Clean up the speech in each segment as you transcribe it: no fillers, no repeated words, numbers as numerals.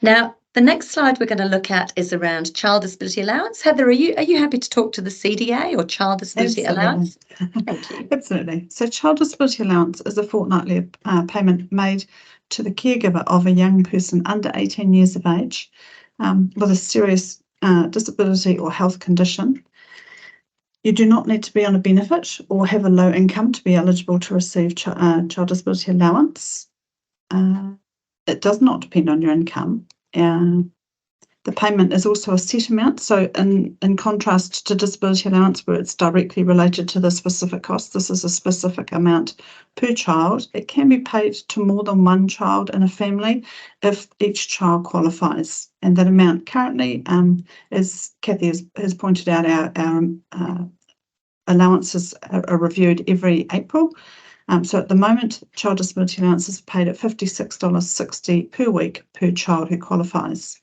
Now, the next slide we're going to look at is around Child Disability Allowance. Heather, are you happy to talk to the CDA or Child Disability Allowance? Thank you. Absolutely. So Child Disability Allowance is a fortnightly payment made to the caregiver of a young person under 18 years of age with a serious disability or health condition. You do not need to be on a benefit or have a low income to be eligible to receive Child Disability Allowance. It does not depend on your income. The payment is also a set amount, so in contrast to disability allowance where it's directly related to the specific cost, this is a specific amount per child. It can be paid to more than one child in a family if each child qualifies, and that amount currently, as Kathy has pointed out, our allowances are reviewed every April. So at the moment, Child Disability Allowance is paid at $56.60 per week per child who qualifies.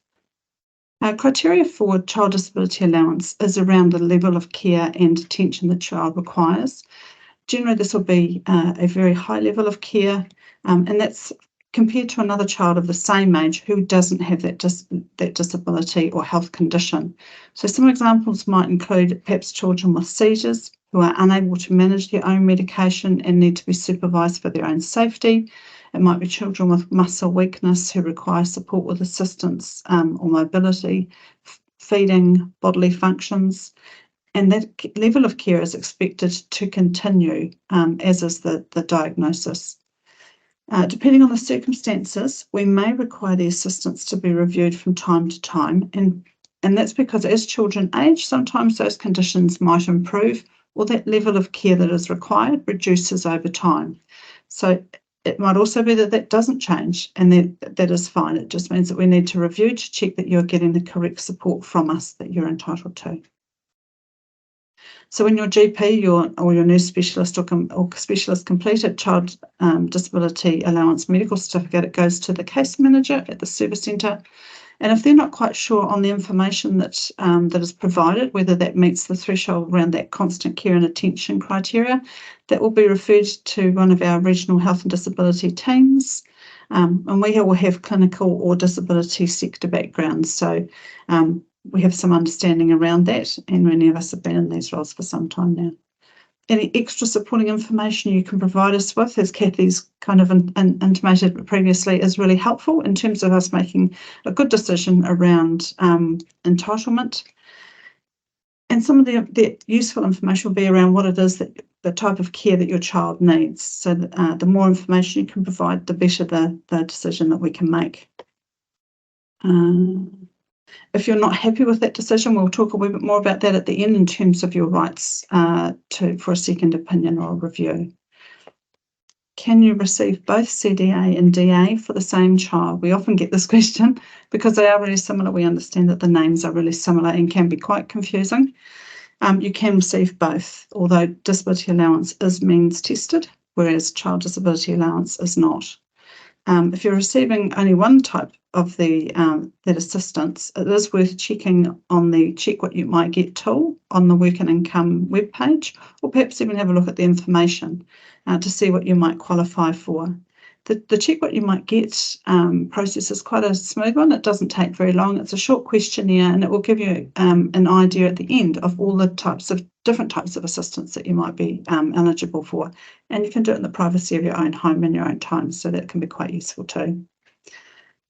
Criteria for Child Disability Allowance is around the level of care and attention the child requires. Generally, this will be a very high level of care, and that's compared to another child of the same age who doesn't have that disability or health condition. So some examples might include perhaps children with seizures who are unable to manage their own medication and need to be supervised for their own safety. It might be children with muscle weakness who require support with assistance or mobility, feeding, bodily functions, and that level of care is expected to continue, as is the diagnosis. Depending on the circumstances, we may require the assistance to be reviewed from time to time, and that's because as children age, sometimes those conditions might improve or that level of care that is required reduces over time. So it might also be that that doesn't change, and that is fine. It just means that we need to review to check that you're getting the correct support from us that you're entitled to. So when your GP or your nurse specialist or specialist complete a Child Disability Allowance medical certificate, it goes to the case manager at the service centre. And if they're not quite sure on the information that is provided, whether that meets the threshold around that constant care and attention criteria, that will be referred to one of our regional health and disability teams. And we will have clinical or disability sector backgrounds. So we have some understanding around that, and many of us have been in these roles for some time now. Any extra supporting information you can provide us with, as Kathy's kind of intimated previously, is really helpful in terms of us making a good decision around entitlement. And some of the useful information will be around what it is that the type of care that your child needs. So the more information you can provide, the better the decision that we can make. If you're not happy with that decision, we'll talk a wee bit more about that at the end in terms of your rights for a second opinion or a review. Can you receive both CDA and DA for the same child? We often get this question because they are really similar. We understand that the names are really similar and can be quite confusing. You can receive both, although disability allowance is means tested, whereas Child Disability Allowance is not. If you're receiving only one type of that assistance, it is worth checking on the Check What You Might Get tool on the Work and Income webpage, or perhaps even have a look at the information to see what you might qualify for. The Check What You Might Get process is quite a smooth one. It doesn't take very long. It's a short questionnaire, and it will give you an idea at the end of all the different types of assistance that you might be eligible for. And you can do it in the privacy of your own home in your own time, so that can be quite useful too.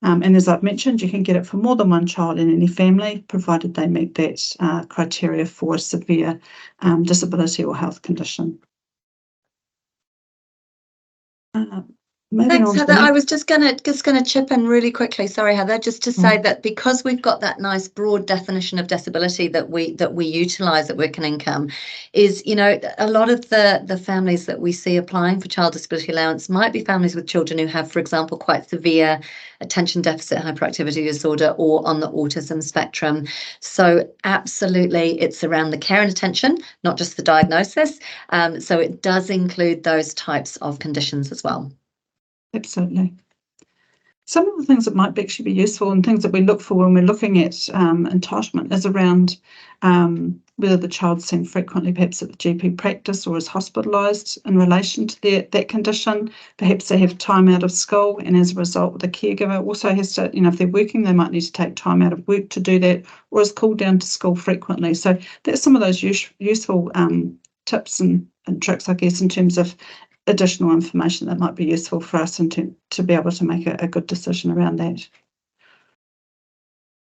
And as I've mentioned, you can get it for more than one child in any family, provided they meet that criteria for severe disability or health condition. Thanks, Heather. I was just gonna chip in really quickly. Sorry, Heather, just to say that because we've got that nice broad definition of disability that we utilise at Work and Income, is, you know, a lot of the families that we see applying for Child Disability Allowance might be families with children who have, for example, quite severe attention deficit hyperactivity disorder or on the autism spectrum. So absolutely, it's around the care and attention, not just the diagnosis. So it does include those types of conditions as well. Absolutely. Some of the things that might actually be useful and things that we look for when we're looking at entitlement is around whether the child's seen frequently, perhaps at the GP practice, or is hospitalised in relation to that condition. Perhaps they have time out of school, and as a result, the caregiver also has to, if they're working, they might need to take time out of work to do that, or is called down to school frequently. So that's some of those useful tips and tricks, I guess, in terms of additional information that might be useful for us and to be able to make a good decision around that.